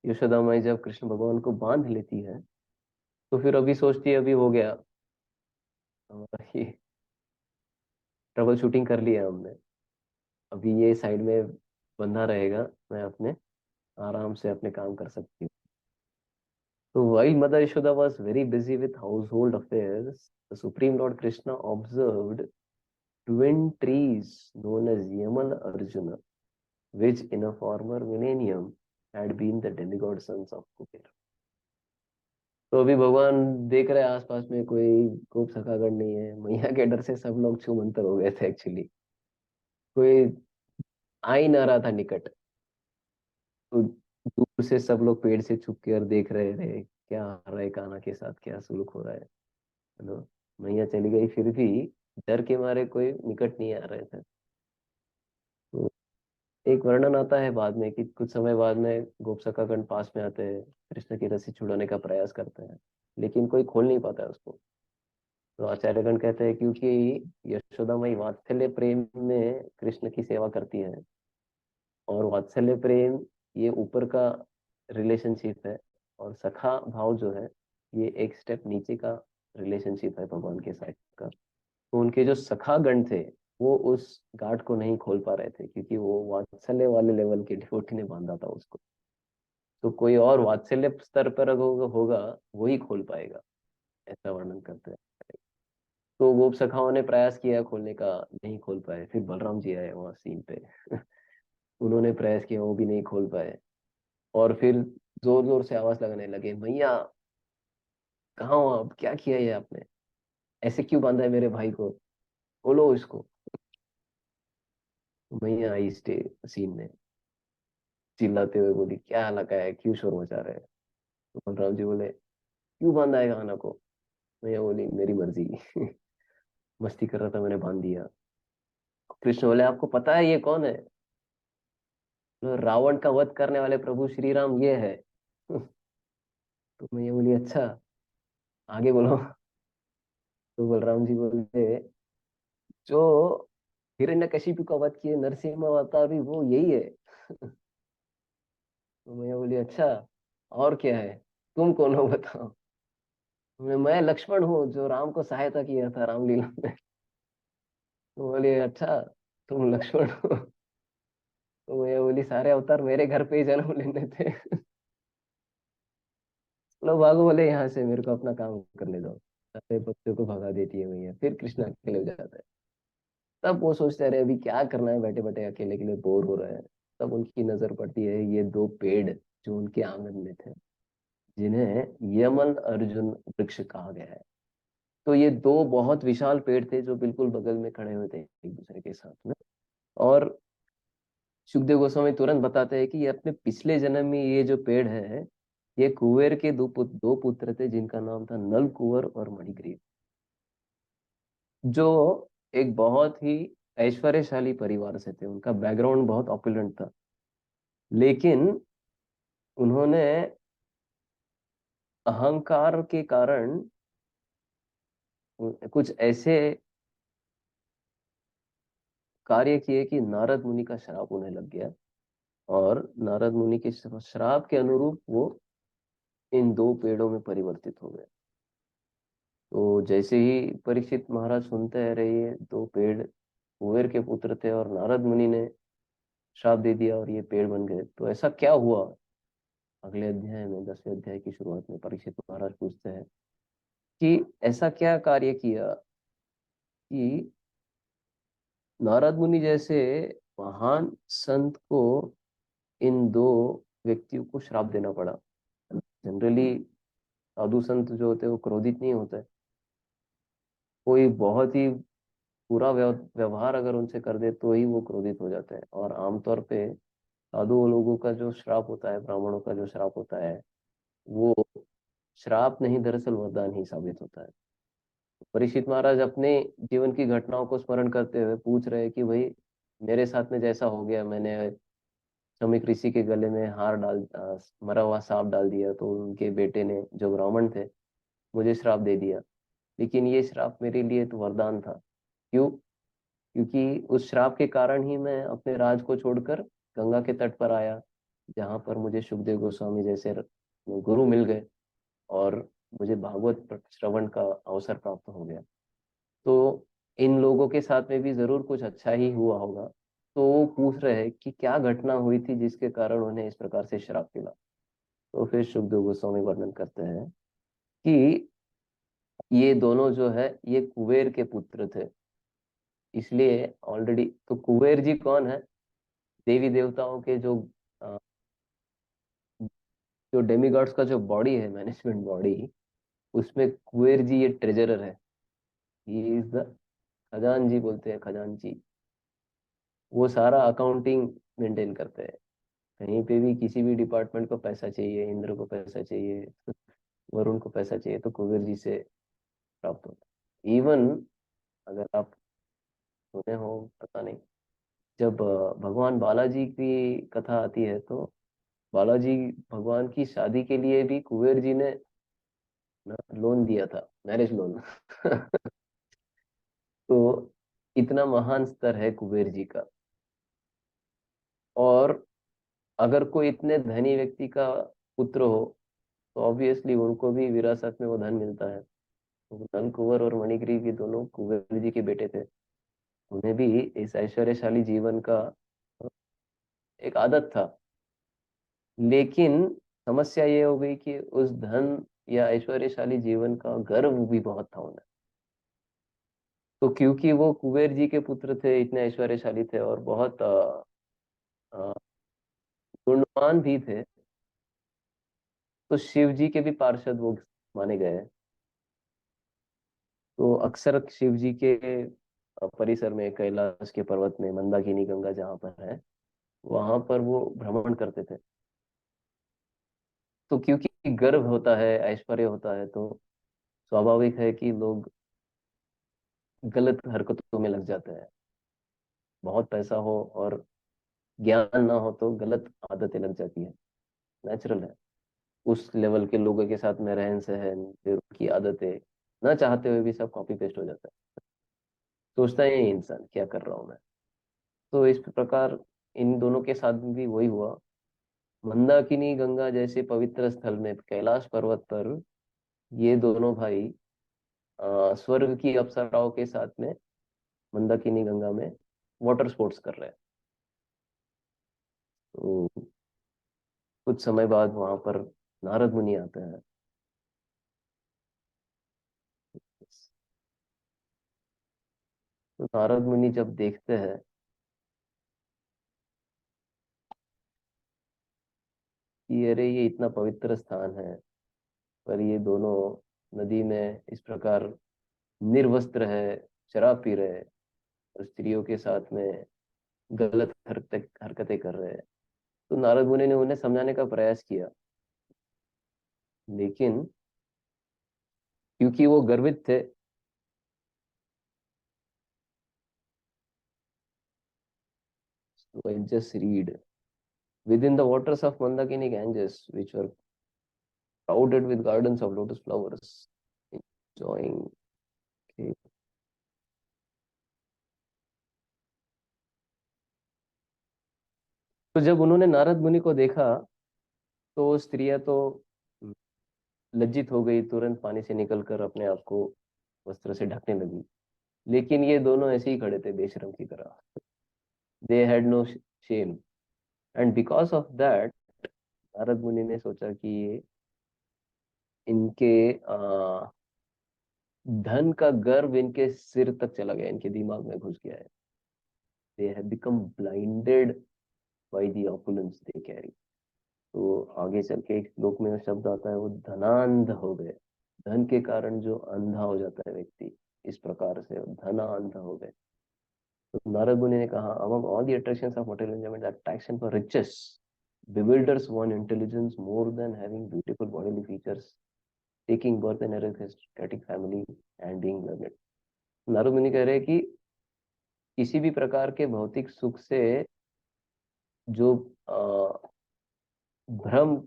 Speaker 1: यशोदा माई जब कृष्ण भगवान को बांध लेती है, तो फिर अभी सोचती है अभी हो गया हमारा ये, ट्रबल शूटिंग कर लिया हमने, अभी ये साइड में बंधा रहेगा, मैं अपने आराम से अपने काम कर सकती हूँ। So while Mother Yashoda was very busy with household affairs, the Supreme Lord Krishna observed twin trees known as Yamal Arjuna, which in a former millennium had been the demigod sons of Kuber. तो अभी भगवान देख रहे हैं आसपास में कोई खूब सखागढ़ नहीं है, मैया के डर से सब लोग छू मंतर हो गए थे एक्चुअली। कोई आ ही ना रहा था निकट। तो दूर से सब लोग पेड़ से छुप कर देख रहे थे क्या आ रहा है, कान्हा के साथ क्या सुलूक हो रहा है ना। मैया चली गई, फिर भी डर के मारे कोई निकट नहीं आ रहे थे। तो एक वर्णन आता है बाद में कि कुछ समय बाद में गोपसखागण पास में आते हैं, कृष्ण की रस्सी छुड़ाने का प्रयास करते हैं, लेकिन कोई खोल नहीं पाता है उसको। तो आचार्यगण कहते हैं क्योंकि यशोदा माई वात्सल्य प्रेम में कृष्ण की सेवा करती है, और वात्सल्य प्रेम ये ऊपर का रिलेशनशिप है, और सखा भाव जो है ये एक स्टेप नीचे का रिलेशनशिप है भगवान के साथ का। तो उनके जो सखा गण थे, वो उस गांठ को नहीं खोल पा रहे थे, क्योंकि वो वात्सल्य वाले लेवल के डिवोटी ने बांधा था उसको। तो कोई और वात्सल्य स्तर पर अगर होगा वही खोल पाएगा, ऐसा वर्णन करते हैं। तो गोप सखाओं ने प्रयास किया खोलने का, नहीं खोल पाए। फिर बलराम जी आए वहां सीन पे उन्होंने प्रयास किया, वो भी नहीं खोल पाए। और फिर जोर जोर से आवाज लगाने लगे, मैया कहाँ हो आप, क्या किया ये आपने, ऐसे क्यों बांधा है मेरे भाई को, बोलो इसको। मैया आई स्टे सीन में, चिल्लाते हुए बोली क्या लगा है, क्यों शोर मचा रहे हैं। तो बलराम जी बोले क्यों बांधा है खाना को। मैया बोली मेरी मर्जी मस्ती कर रहा था, मैंने बांध दिया। कृष्ण बोले आपको पता है ये कौन है? बोले, रावण का वध करने वाले प्रभु श्री राम ये है तो मैया बोली अच्छा, आगे बोलो। तो बलराम जी बोले जो हिरण्यकशिपु का वध किए नरसिंह अवतार भी वो यही है तो मैया बोली अच्छा, और क्या है, तुम कौन हो बताओ। मैं लक्ष्मण हूँ जो राम को सहायता किया था रामलीला में। तो बोली अच्छा, तुम लक्ष्मण हो। तो मैं बोली सारे अवतार मेरे घर पे ही जन्म लेने थे लो भागो बोले यहाँ से, मेरे को अपना काम करने दो। सारे बच्चों को भगा देती है मैया, फिर कृष्णा अकेले हो जाता है। तब वो सोचते रहे अभी क्या करना है, बैठे बैठे अकेले के लिए बोर हो रहे हैं। तब उनकी नजर पड़ती है ये दो पेड़ जो उनके आंगन में थे, जिन्हें यमन अर्जुन वृक्ष कहा गया है। तो ये दो बहुत विशाल पेड़ थे जो बिल्कुल बगल में खड़े हुए थे एक दूसरे के साथ में। और सुखदेव गोस्वामी तुरंत बताते हैं कि ये अपने पिछले जन्म में ये जो पेड़ है, ये कुबेर के दो पुत्र थे जिनका नाम था नल कुंवर और मणिग्रीव, जो एक बहुत ही ऐश्वर्यशाली परिवार से थे। उनका बैकग्राउंड बहुत ऑपुलेंट था, लेकिन उन्होंने अहंकार के कारण कुछ ऐसे कार्य किए कि नारद मुनि का श्राप उन्हें लग गया। और नारद मुनि के श्राप के अनुरूप वो इन दो पेड़ों में परिवर्तित हो गए। तो जैसे ही परीक्षित महाराज सुनते रहे ये दो पेड़ कुबेर के पुत्र थे और नारद मुनि ने श्राप दे दिया और ये पेड़ बन गए, तो ऐसा क्या हुआ? अगले अध्याय में 10वें अध्याय की शुरुआत में परीक्षित महाराज पूछते हैं कि ऐसा क्या कार्य किया कि नारद मुनि जैसे महान संत को इन दो व्यक्तियों को श्राप देना पड़ा। जनरली साधु संत जो होते हैं वो क्रोधित नहीं होते। कोई बहुत ही बुरा व्यवहार अगर उनसे कर दे तो ही वो क्रोधित हो जाते हैं। और आमतौर पे साधु लोगों का जो श्राप होता है, ब्राह्मणों का जो श्राप होता है, वो श्राप नहीं दरअसल वरदान ही साबित होता है। परीक्षित महाराज अपने जीवन की घटनाओं को स्मरण करते हुए पूछ रहे हैं कि भाई मेरे साथ में जैसा हो गया, मैंने शमीक ऋषि के गले में मरा हुआ सांप डाल दिया, तो उनके बेटे ने जो ब्राह्मण थे मुझे श्राप दे दिया। लेकिन ये श्राप मेरे लिए तो वरदान था। क्यों? क्योंकि उस श्राप के कारण ही मैं अपने राज को छोड़कर गंगा के तट पर आया, जहाँ पर मुझे सुखदेव गोस्वामी जैसे गुरु मिल गए और मुझे भागवत श्रवण का अवसर प्राप्त हो गया। तो इन लोगों के साथ में भी जरूर कुछ अच्छा ही हुआ होगा। तो वो पूछ रहे हैं कि क्या घटना हुई थी जिसके कारण उन्हें इस प्रकार से श्राप मिला। तो फिर सुखदेव गोस्वामी वर्णन करते हैं कि ये दोनों जो है ये कुबेर के पुत्र थे। इसलिए ऑलरेडी तो कुबेर जी कौन है? देवी देवताओं के अ, जो डेमिगॉड्स का जो बॉडी है, मैनेजमेंट बॉडी, उसमें कुबेर जी ये ट्रेजरर है। ही इज द खजानजी, बोलते हैं खजांची। वो सारा अकाउंटिंग मेंटेन करते हैं। कहीं पे भी किसी भी डिपार्टमेंट को पैसा चाहिए, इंद्र को पैसा चाहिए, वरुण को पैसा चाहिए, तो कुबेर जी से प्राप्त होता है। इवन अगर आप सुने हो, पता नहीं, जब भगवान बालाजी की कथा आती है तो बालाजी भगवान की शादी के लिए भी कुबेर जी ने लोन दिया था, मैरिज लोन। तो इतना महान स्तर है कुबेर जी का। और अगर कोई इतने धनी व्यक्ति का पुत्र हो तो ऑब्वियसली उनको भी विरासत में वो धन मिलता है। तो नल कुंवर और मणिग्रीव ये दोनों कुबेर जी के बेटे थे। उन्हें भी इस ऐश्वर्यशाली जीवन का एक आदत था। लेकिन समस्या ये हो गई कि उस धन या ऐश्वर्यशाली जीवन का गर्व भी बहुत था उन्हें। तो क्योंकि वो कुबेर जी के पुत्र थे, इतने ऐश्वर्यशाली थे और बहुत अ, गुणवान भी थे, तो शिव जी के भी पार्षद वो माने गए हैं। तो अक्सर शिव जी के परिसर में, कैलाश के पर्वत में मंदाकिनी गंगा जहाँ पर है, वहां पर वो भ्रमण करते थे। तो क्योंकि गर्व होता है, ऐश्वर्य होता है, तो स्वाभाविक है कि लोग गलत हरकतों में लग जाते हैं। बहुत पैसा हो और ज्ञान ना हो तो गलत आदतें लग जाती है। नेचुरल है। उस लेवल के लोगों के साथ में रहन सहन, फिर उनकी आदतें ना चाहते हुए भी सब कॉपी पेस्ट हो जाता है। सोचता है ये इंसान क्या कर रहा हूँ मैं। तो इस प्रकार इन दोनों के साथ भी वही हुआ। मंदाकिनी गंगा जैसे पवित्र स्थल में, कैलाश पर्वत पर, ये दोनों भाई स्वर्ग की अप्सराओं के साथ में मंदाकिनी गंगा में वाटर स्पोर्ट्स कर रहे हैं। तो कुछ समय बाद वहां पर नारद मुनि आते हैं। तो नारद मुनि जब देखते हैं कि अरे ये इतना पवित्र स्थान है, पर ये दोनों नदी में इस प्रकार निर्वस्त्र है, शराब पी रहे हैं और स्त्रियों के साथ में गलत हरकतें हरकतें कर रहे हैं। तो नारद मुनि ने उन्हें समझाने का प्रयास किया, लेकिन क्योंकि वो गर्वित थे, so I just read within the waters of Mandakini Ganges, which were crowded with gardens of lotus flowers, enjoying. Okay. तो जब उन्होंने नारद मुनि को देखा तो वो स्त्रियां तो लज्जित हो गई, तुरंत पानी से निकलकर अपने आप को वस्त्र से ढकने लगी। लेकिन ये दोनों ऐसे ही खड़े थे बेशरम की तरह। They had no shame, and because of that Narad Muni ने सोचा कि ये इनके धन का गर्व इनके सिर तक चला गया, इनके दिमाग में घुस गया है। They have become blinded by the opulence they carry. तो आगे चल के एक श्लोक में शब्द आता है, वो धनांध हो गए। धन के कारण जो अंधा हो जाता है व्यक्ति, इस प्रकार से धनांध हो गए। तो नारद मुनि ने कहा, among all the attractions of material enjoyment, the attraction for riches bewilders one intelligence more than having beautiful bodily features, taking birth in aristocratic family and being learned। Narad मुनि कह रहे हैं कि किसी भी प्रकार के भौतिक सुख से जो भ्रम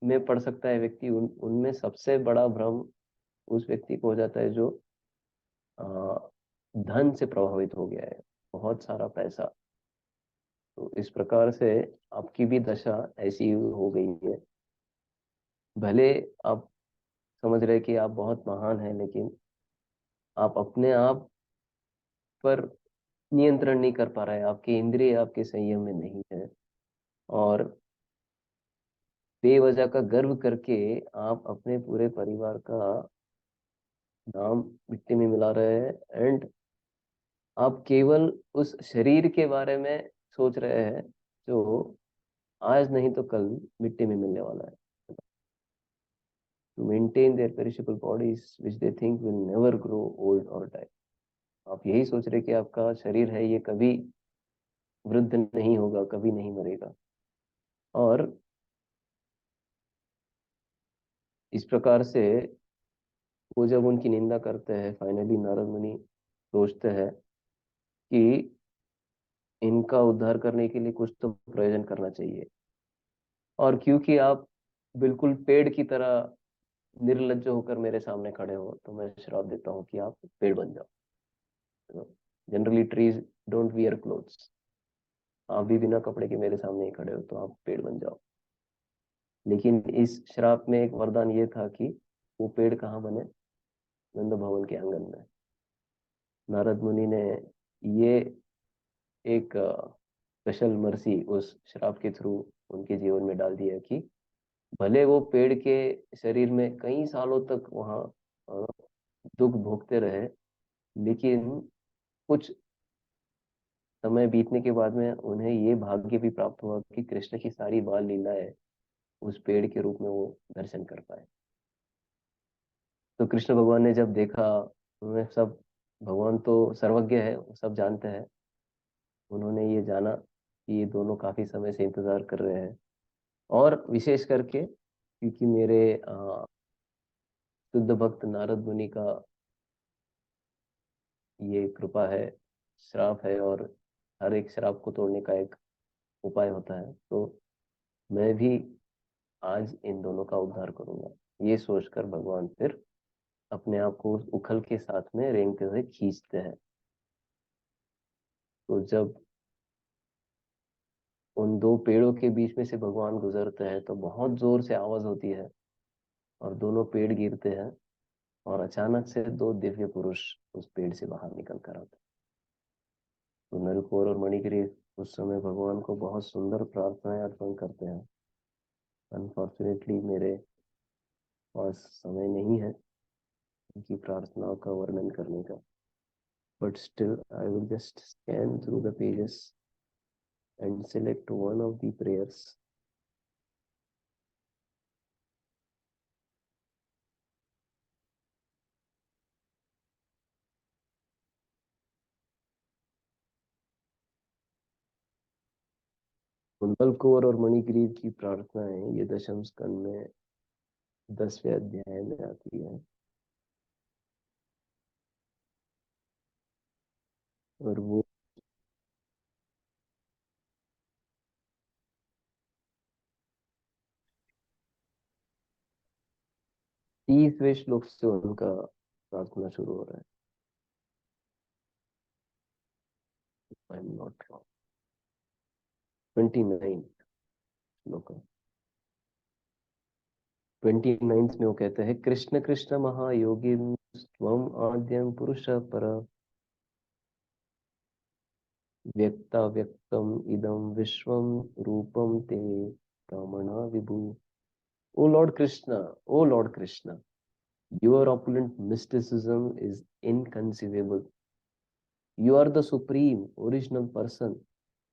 Speaker 1: में पड़ सकता है व्यक्ति, उनमें सबसे बड़ा भ्रम उस व्यक्ति को हो जाता है जो अ, धन से प्रभावित हो गया है, बहुत सारा पैसा। तो इस प्रकार से आपकी भी दशा ऐसी हो गई है। भले आप समझ रहे कि आप बहुत महान हैं, लेकिन आप अपने आप पर नियंत्रण नहीं कर पा रहे, आपकी इंद्रिय आपके संयम में नहीं है, और बेवजह का गर्व करके आप अपने पूरे परिवार का नाम मिट्टी में मिला रहे हैं। एंड आप केवल उस शरीर के बारे में सोच रहे हैं जो आज नहीं तो कल मिट्टी में मिलने वाला है। To maintain their perishable bodies which they think will never grow old or die। आप यही सोच रहे कि आपका शरीर है ये कभी वृद्ध नहीं होगा, कभी नहीं मरेगा। और इस प्रकार से वो जब उनकी निंदा करते हैं, फाइनली नारद मुनि सोचते हैं कि इनका उद्धार करने के लिए कुछ तो प्रयोजन करना चाहिए। और क्योंकि आप बिल्कुल पेड़ की तरह निर्लज्ज होकर मेरे सामने खड़े हो, तो मैं श्राप देता हूँ कि आप पेड़ बन जाओ। Generally trees don't wear clothes, आप भी बिना कपड़े के मेरे सामने ही खड़े हो, तो आप पेड़ बन जाओ। लेकिन इस श्राप में एक वरदान ये था कि वो पेड़ कहाँ बने? नंद भवन के आंगन में। नारद मुनि ने ये एक स्पेशल मर्सी उस श्राप के थ्रू उनके जीवन में डाल दिया कि भले वो पेड़ के शरीर में कई सालों तक वहाँ दुख भोगते रहे, लेकिन कुछ समय बीतने के बाद में उन्हें ये भाग्य भी प्राप्त हुआ कि कृष्ण की सारी बाल लीलाएं उस पेड़ के रूप में वो दर्शन कर पाए। तो कृष्ण भगवान ने जब देखा, उन्होंने सब, भगवान तो सर्वज्ञ है, वो सब जानते हैं। उन्होंने ये जाना कि ये दोनों काफी समय से इंतजार कर रहे हैं, और विशेष करके क्योंकि मेरे शुद्ध भक्त नारद मुनि का ये कृपा है, श्राप है, और हर एक श्राप को तोड़ने का एक उपाय होता है, तो मैं भी आज इन दोनों का उद्धार करूंगा। ये सोचकर भगवान फिर अपने आप को उस उखल के साथ में रेंगते हुए खींचते हैं। तो जब उन दो पेड़ों के बीच में से भगवान गुजरते हैं तो बहुत जोर से आवाज होती है, और दोनों पेड़ गिरते हैं, और अचानक से दो दिव्य पुरुष उस पेड़ से बाहर निकल कर आते हैं। तो नलकोर और मणिग्रीव उस समय भगवान को बहुत सुंदर प्रार्थनाएं अर्पण करते हैं। अनफॉर्चुनेटली मेरे पास समय नहीं है उनकी प्रार्थनाओं का वर्णन करने का, but still I will just scan through the pages and select one of the prayers. कुंडल कौर और मणिग्रीव की प्रार्थनाएं ये दशम स्कंद में 10वें अध्याय में आती है, और वो 30वें श्लोक से उनका प्रार्थना शुरू हो रहा है। आई एम नॉट रॉन्ग, 29 श्लोक। 29 में वो कहते हैं, कृष्ण कृष्ण महायोगी त्वम आद्यम पुरुष पर व्यक्ता व्यक्तम इदम विश्वम रूपम ते कामना विभु। O Lord Krishna, O Lord Krishna, your opulent mysticism is inconceivable. You are the supreme original person,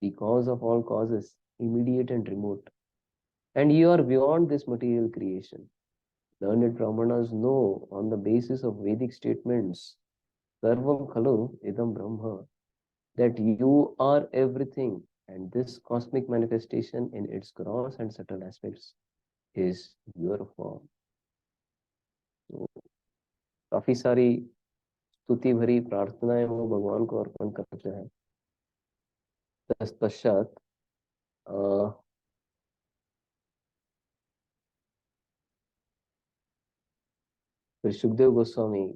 Speaker 1: the cause of all causes, immediate and remote, and you are beyond this material creation. Learned Brahmanas know on the basis of Vedic statements, Sarvam Khalu Idam Brahma, that you are everything, and this cosmic manifestation in its gross and subtle aspects is your form. So, काफी सारी स्तुति भरी प्रार्थनाएं वो भगवान को अर्पण करते हैं। तत्पश्चात फिर सुखदेव गोस्वामी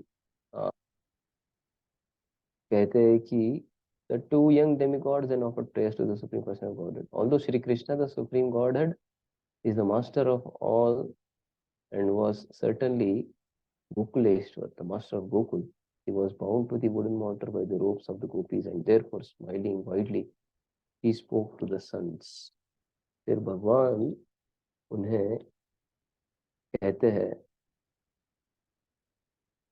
Speaker 1: कहते हैं कि the two young demigods then offered prayers to the Supreme Person of Godhead. Although Shri Krishna, the Supreme Godhead, is the master of all and was certainly Gokuleshwar, the master of Gokul, he was bound to the wooden mortar by the ropes of the gopis, and therefore, smiling widely, he spoke to the sons. फिर भगवान उन्हें कहते हैं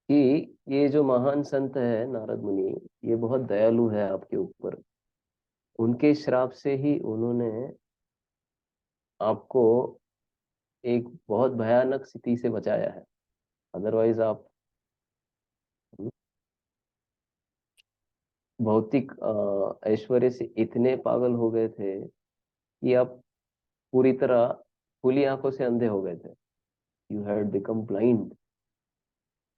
Speaker 1: कि ये जो महान संत है नारद मुनि, ये बहुत दयालु है आपके ऊपर। उनके श्राप से ही उन्होंने आपको एक बहुत भयानक स्थिति से बचाया है, अदरवाइज आप भौतिक ऐश्वर्य से इतने पागल हो गए थे कि आप पूरी तरह खुली आंखों से अंधे हो गए थे। You had become blind.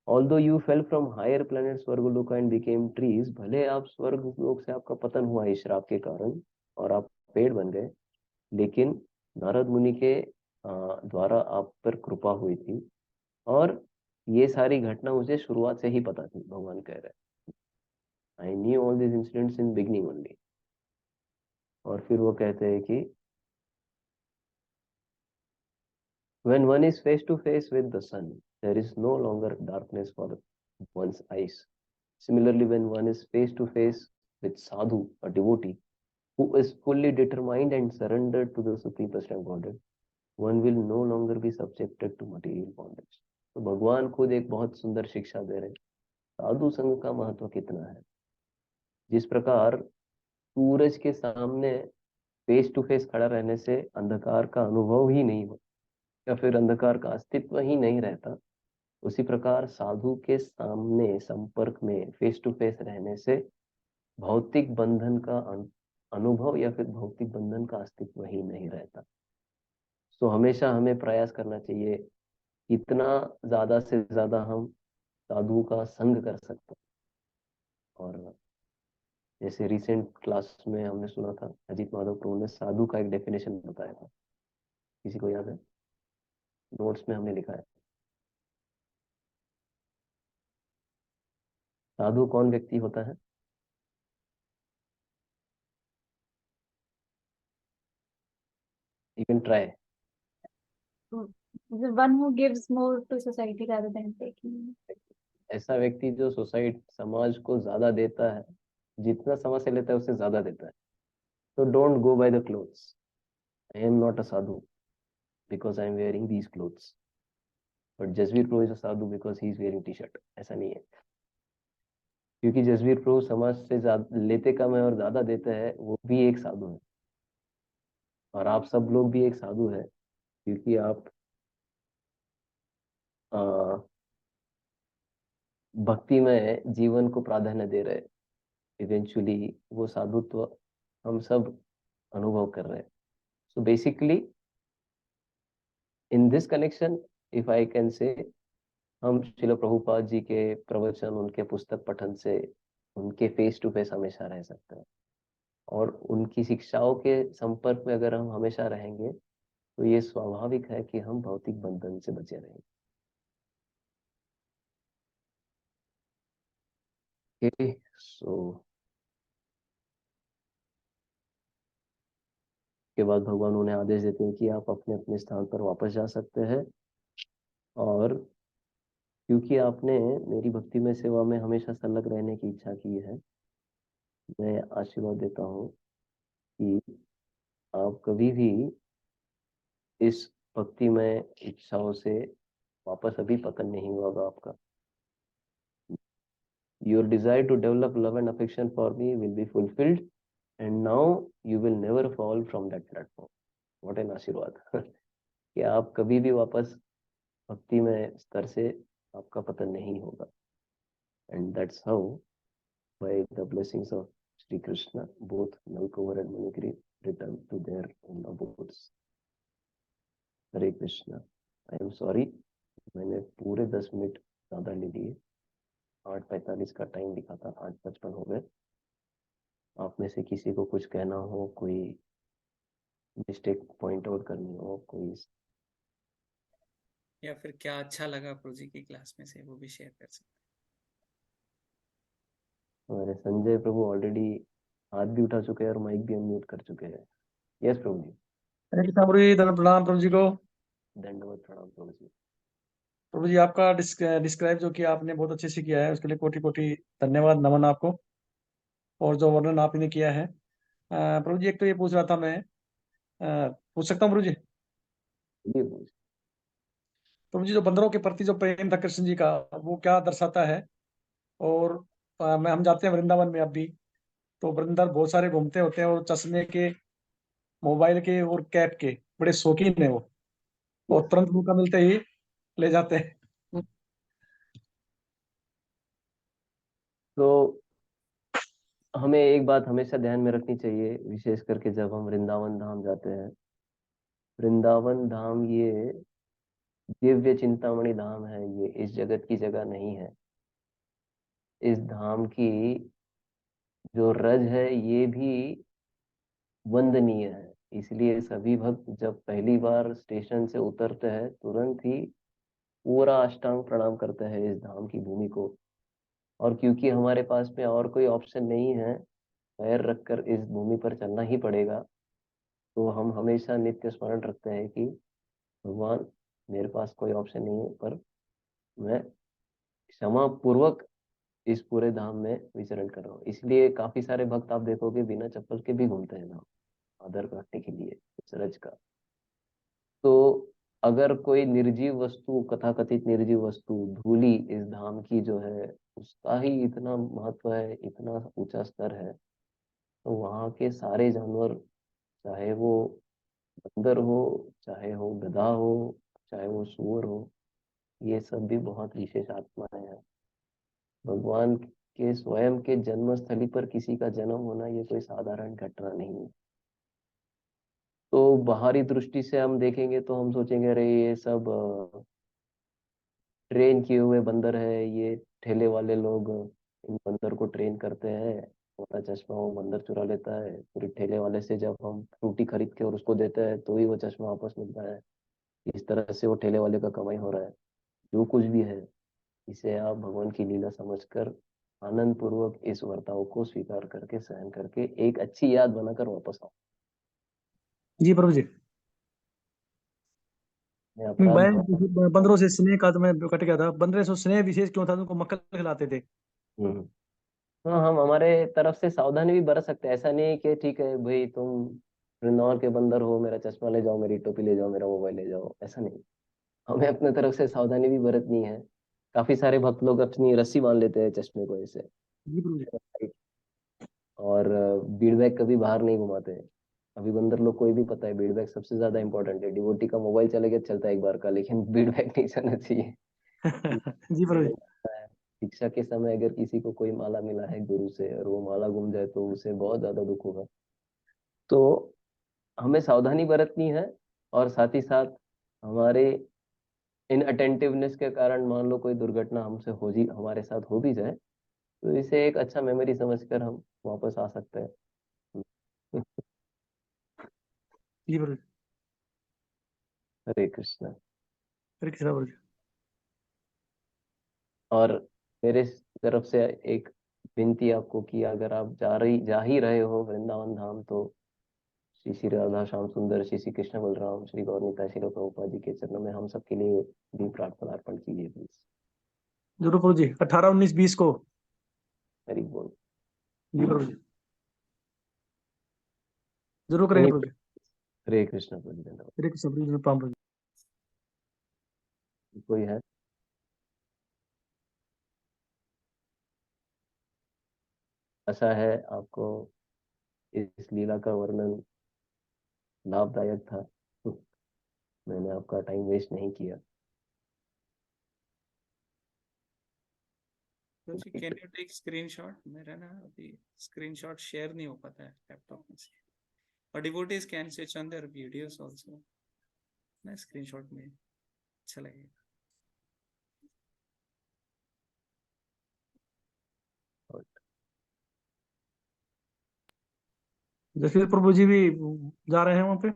Speaker 1: Although you fell from higher planets स्वर्गलोक and became trees, भले आप स्वर्ग लोक से आपका पतन हुआ इस श्राप के कारण और आप पेड़ बन गए, लेकिन नारद मुनि के द्वारा आप पर कृपा हुई थी, और ये सारी घटना मुझे शुरुआत से ही पता थी, भगवान कह रहे हैं। I knew all this incidents in beginning only. और फिर वो कहते हैं कि when one is face to face with the sun, there is no longer darkness for one's eyes. Similarly, when one is face to face with sadhu, a devotee, who is fully determined and surrendered to the Supreme Personality of Godhead, one will no longer be subjected to material bondage. तो भगवान खुद एक बहुत सुंदर शिक्षा दे रहे हैं, साधु संघ का महत्व कितना है। जिस प्रकार सूरज के सामने फेस टू फेस खड़ा रहने से अंधकार का अनुभव ही नहीं हो, या फिर अंधकार का अस्तित्व ही नहीं रहता, उसी प्रकार साधु के सामने संपर्क में फेस टू फेस रहने से भौतिक बंधन का अनुभव या फिर भौतिक बंधन का अस्तित्व ही नहीं रहता। तो हमेशा हमें प्रयास करना चाहिए, इतना ज्यादा से ज्यादा हम साधु का संग कर सकते हैं। और जैसे रिसेंट क्लास में हमने सुना था, अजीत माधव प्रभु ने साधु का एक डेफिनेशन बताया था, किसी को याद है? नोट्स में हमने लिखा है। साधु कौन व्यक्ति होता है? You can try.
Speaker 3: The one who gives more to society rather than taking.
Speaker 1: ऐसा व्यक्ति जो सोसाइटी समाज को ज्यादा देता है, जितना समाज से लेता है उससे ज्यादा देता है। तो don't go by the clothes. I am not a sadhu because I am wearing these clothes, but Jasvir pro is a sadhu because he is wearing T shirt. ऐसा नहीं है। क्योंकि जसवीर प्रभु समाज से ज्यादा लेते कम है और ज्यादा देते हैं, वो भी एक साधु है। और आप सब लोग भी एक साधु है, क्योंकि आप आ, भक्ति में जीवन को प्राधान्य दे रहे हैं। इवेंचुअली वो साधुत्व हम सब अनुभव कर रहे हैं। So basically in this connection, if I can say, हम श्रील प्रभुपाद जी के प्रवचन, उनके पुस्तक पठन से उनके फेस टू फेस हमेशा रह सकते हैं। और उनकी शिक्षाओं के संपर्क में अगर हम हमेशा रहेंगे, तो ये स्वाभाविक है कि हम भौतिक बंधन से बचे रहेंगे। ओके, सो के बाद भगवान उन्हें आदेश देते हैं कि आप अपने अपने स्थान पर वापस जा सकते हैं। और क्योंकि आपने मेरी भक्ति में सेवा में हमेशा संलग्न रहने की इच्छा की है, मैं आशीर्वाद देता हूँ कि आप कभी भी इस भक्ति में इच्छाओं से वापस अभी पतन नहीं होगा आपका। Your desire to develop love and affection for me will be fulfilled, and now you will never fall from that platform. What an आशीर्वाद कि आप कभी भी वापस भक्ति में स्तर से आपका पतन नहीं होगा। And that's how, by the blessings of Sri Krishna, both Nalkumar and Manigiri return to their own abodes. Hare Krishna. I am sorry, मैंने पूरे 10 मिनट ज्यादा ले लिए। 8:45 का टाइम लिखा था, 8:55 हो गए। आप में से किसी को कुछ कहना हो, कोई मिस्टेक पॉइंट आउट करनी हो, कोई
Speaker 2: या फिर क्या अच्छा लगा प्रभु जी की क्लास में से, वो भी शेयर कर सकते
Speaker 1: हमारे संजय प्रभु ऑलरेडी हाथ भी उठा चुके हैं और माइक भी अनम्यूट कर चुके हैं। यस प्रभु जी।
Speaker 4: हरे कृष्णा प्रभु जी, धन्य प्रणाम प्रभु जी को।
Speaker 1: दंडवत प्रणाम प्रभु जी।
Speaker 4: प्रभु जी, आपका डिस्क्राइब जो किया आपने बहुत अच्छे से किया है, उसके लिए कोटि कोटि धन्यवाद, नमन आपको। और जो वर्णन आपने किया है, प्रभु जी, एक तो ये पूछ रहा था मैं, पूछ सकता हूँ प्रभु जी?
Speaker 1: जी प्रभु जी।
Speaker 4: प्रभु जी, जो बंदरों के प्रति जो प्रेम था कृष्ण जी का, वो क्या दर्शाता है? और मैं हम जाते हैं वृंदावन में अब भी, तो वृंदर बहुत सारे घूमते होते हैं और चश्मे के, मोबाइल के और कैप के बड़े शौकीन है वो, और तुरंत मौका मिलते ही ले जाते हैं।
Speaker 1: तो हमें एक बात हमेशा ध्यान में रखनी चाहिए, विशेष करके जब हम वृंदावन धाम जाते हैं। वृंदावन धाम ये दिव्य चिंतामणि धाम है, ये इस जगत की जगह नहीं है। इस धाम की जो रज है ये भी वंदनीय है। इसलिए सभी भक्त जब पहली बार स्टेशन से उतरते हैं, तुरंत ही पूरा अष्टांग प्रणाम करते हैं इस धाम की भूमि को। और क्योंकि हमारे पास में और कोई ऑप्शन नहीं है, पैर रखकर इस भूमि पर चलना ही पड़ेगा, तो हम हमेशा नित्य स्मरण रखते हैं कि भगवान, मेरे पास कोई ऑप्शन नहीं है, पर मैं क्षमा पूर्वक इस पूरे धाम में विचरण कर रहा हूँ। इसलिए काफी सारे भक्त आप देखोगे बिना चप्पल के भी घूमते हैं धाम, आदर करने के लिए इस रज का। तो अगर कोई निर्जीव वस्तु, कथाकथित निर्जीव वस्तु धूली इस धाम की जो है, उसका ही इतना महत्व है, इतना ऊंचा स्तर है, तो वहाँ के सारे जानवर, चाहे वो बंदर हो, चाहे हो गधा हो, चाहे वो सूअर हो, ये सब भी बहुत विशेष आत्माएं हैं। भगवान के स्वयं के जन्म स्थली पर किसी का जन्म होना ये कोई साधारण घटना नहीं है। तो बाहरी दृष्टि से हम देखेंगे तो हम सोचेंगे अरे ये सब ट्रेन किए हुए बंदर है, ये ठेले वाले लोग इन बंदर को ट्रेन करते हैं, मोटा चश्मा वो बंदर चुरा लेता है, फिर ठेले वाले से जब हम फ्रूटी खरीद के और उसको देते हैं तो ही वो चश्मा वापस मिलता है। इस तरह से वो ठेले वाले का कमाई हो रहा है। जो कुछ भी है, इसे आप भगवान की लीला समझकर आनंद पूर्वक इस वर्ताव को स्वीकार करके, सहन करके, एक अच्छी याद बनाकर वापस आओ।
Speaker 4: जी प्रभु जी।
Speaker 1: मैं अपराध भाव।
Speaker 4: बंदरों से स्नेह का तो मैं कट गया था, बंदरे से स्नेह विशेष क्यों था? उनको मक्खन खिलाते थे।
Speaker 1: हम्म। हाँ, हम हमारे तरफ से सावधानी भी बरत सकते हैं। ऐसा नहीं कि ठीक है भाई, तुम वृंदावन के बंदर हो, मेरा चश्मा ले जाओ, मेरी टोपी ले जाओ, मेरा मोबाइल ले जाओ, ऐसा नहीं। हमें अपने तरफ से सावधानी भी बरतनी है। काफी सारे भक्त लोग अपनी रस्सी बांध लेते हैं चश्मे को ऐसे,
Speaker 4: जी प्रभु जी।
Speaker 1: और बीड बैग कभी बाहर नहीं घुमाते हैं। अभी बंदर लोग कोई भी पता है बीड बैग सबसे ज्यादा इंपॉर्टेंट है। डिवोटी का मोबाइल चले गया चलता है एक बार का, लेकिन बीड बैग नहीं चलना चाहिए।
Speaker 4: जी प्रभु जी।
Speaker 1: शिक्षा के समय अगर किसी को कोई माला मिला है गुरु से और वो माला गुम जाए तो उसे बहुत ज्यादा दुख होगा। तो हमें सावधानी बरतनी है, और साथ ही साथ हमारे इन अटेंटिवनेस के कारण मान लो कोई दुर्घटना हमसे हो जी हमारे साथ हो भी जाए तो इसे एक अच्छा मेमोरी समझकर हम वापस आ सकते हैं।
Speaker 4: जी प्रभु जी।
Speaker 1: हरे कृष्णा।
Speaker 4: हरे कृष्णा प्रभु जी।
Speaker 1: और मेरे तरफ से एक विनती आपको कि अगर आप जा ही रहे हो वृंदावन धाम तो श्री श्री राधा श्याम सुंदर, श्री श्री कृष्ण बलराम, श्री गौरनीता, श्री प्रभुपाद जी के चरणों में हम सबके लिए भी प्रार्थना अर्पण कीजिए प्लीज।
Speaker 4: जरूर प्रभु जी, 18, 19, 20 को।
Speaker 1: हरि बोल।
Speaker 4: जी प्रभु जी, जरूर करेंगे
Speaker 1: सुनिए,
Speaker 4: प्रभु जी।
Speaker 1: हरे कृष्ण प्रभु, धन्यवाद।
Speaker 4: हरे कृष्ण प्रभु जी, प्रणाम प्रभु जी।
Speaker 1: कोई है? आशा है आपको इस लीला का वर्णन लाभदायक था। मैंने आपका टाइम वेस्ट नहीं किया।
Speaker 2: जी कैन यू टेक स्क्रीनशॉट? मेरा ना अभी स्क्रीनशॉट शेयर नहीं हो पाता है लैपटॉप में से, और devotees can switch on their videos also ना, स्क्रीनशॉट में अच्छा लगेगा।
Speaker 4: जसवीर प्रभु जी भी जा रहे हैं वहाँ पे,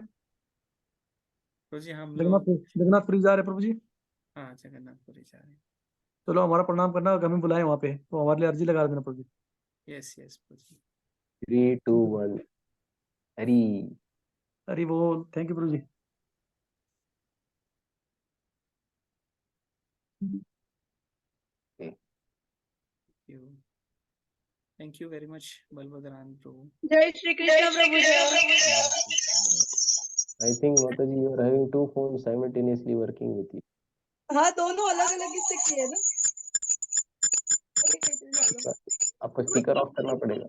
Speaker 2: तो जी हम लोग
Speaker 4: जगन्नाथपुरी जा रहे हैं प्रभु जी।
Speaker 2: हाँ जगन्नाथपुरी जा रहे हैं।
Speaker 4: चलो हमारा प्रणाम करना, हमें बुलाए वहाँ पे तो हमारे लिए अर्जी लगा देना प्रभु जी।
Speaker 2: Yes yes Prabhu ji.
Speaker 1: 3, 2, 1 हरी।
Speaker 4: हरि बोल। Thank you Prabhu ji.
Speaker 2: Thank you very much Balabhadran Prabhu.
Speaker 3: जय Shri Krishna Prabhu ji.
Speaker 1: I think Mata ji you are having two phone simultaneously working with you.
Speaker 3: हाँ दोनों अलग अलग इससे किए ना।
Speaker 1: आपको स्पीकर ऑफ करना पड़ेगा।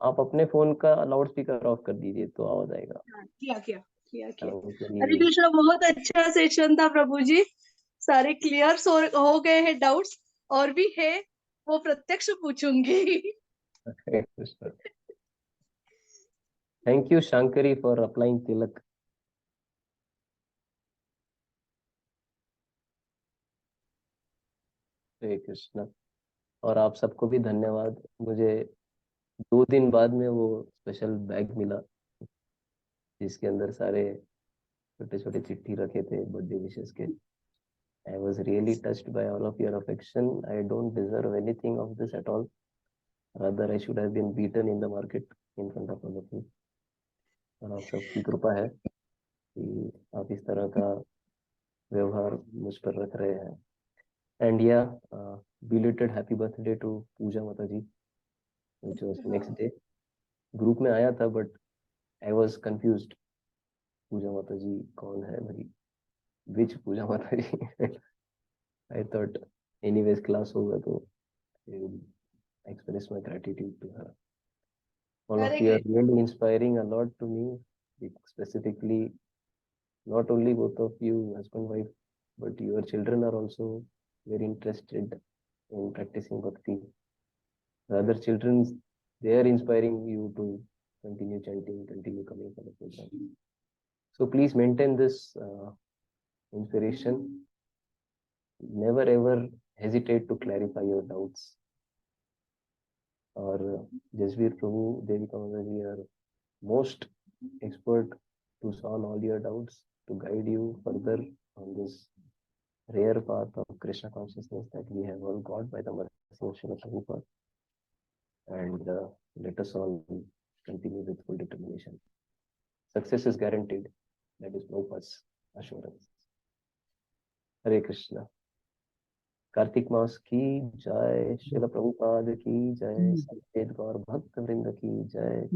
Speaker 1: आप अपने फोन का लाउड स्पीकर ऑफ कर दीजिए तो आवाज आएगा।
Speaker 3: हाँ, किया किया किया किया।
Speaker 1: के
Speaker 3: हरे
Speaker 1: लिए
Speaker 3: कृष्णा, बहुत अच्छा सेशन था प्रभु जी। सारे क्लियर हो गए हैं डाउट्स, और भी है वो प्रत्यक्ष पूछूंगी।
Speaker 1: Thank you Shankari for applying tilak. Hare Krishna. और आप सबको भी धन्यवाद। मुझे 2 दिन बाद में वो स्पेशल बैग मिला जिसके अंदर सारे छोटे छोटे चिट्ठी रखे थे बर्थडे विशेस के। I was really touched by all of your affection. I don't deserve anything of this at all. Rather, I should have been beaten in the market in front of all of you. और आप सबकी कृपा है कि आप इस तरह का व्यवहार मुझ पर रख रहे हैं। एंड या belated happy birthday to पूजा माता जी, which was next day. Group में आया था बट I was confused. पूजा माता जी कौन है भाई, which पूजा माता जी? I thought anyways क्लास होगा तो I will express my gratitude to her. All of you are really inspiring a lot to me, specifically not only both of you husband wife but your children are also very interested in practicing bhakti. The other children, they are inspiring you to continue chanting, continue coming for the program. So please maintain this inspiration. Never ever hesitate to clarify your doubts. और जसवीर प्रभु, देविका माता जी are most expert to solve all your doubts, to guide you further on this rare path of Krishna consciousness that we have all got by the mercy of Srila Prabhupada. And let us all continue with full determination. Success is guaranteed. That is Prabhupada's assurance. Hare Krishna. Kartik मास की जय, श्रील प्रभुपाद की जय, सचेत गौर भक्त वृंद की जय,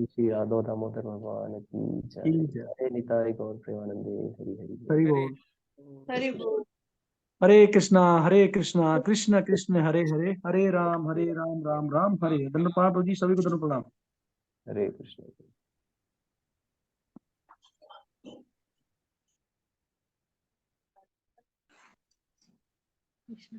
Speaker 1: श्री राधा दामोदर भगवान की जय, जय निताय गौर प्रेमानंदे। हरि हरि बोल।
Speaker 4: हरि बोल।
Speaker 3: हरि बोल।
Speaker 4: हरे कृष्णा कृष्ण कृष्ण हरे हरे, हरे राम राम राम हरे हरे। धन्यवाद जी, सभी को धन्यवाद प्रणाम।
Speaker 1: हरे कृष्ण।
Speaker 3: कृष्ण।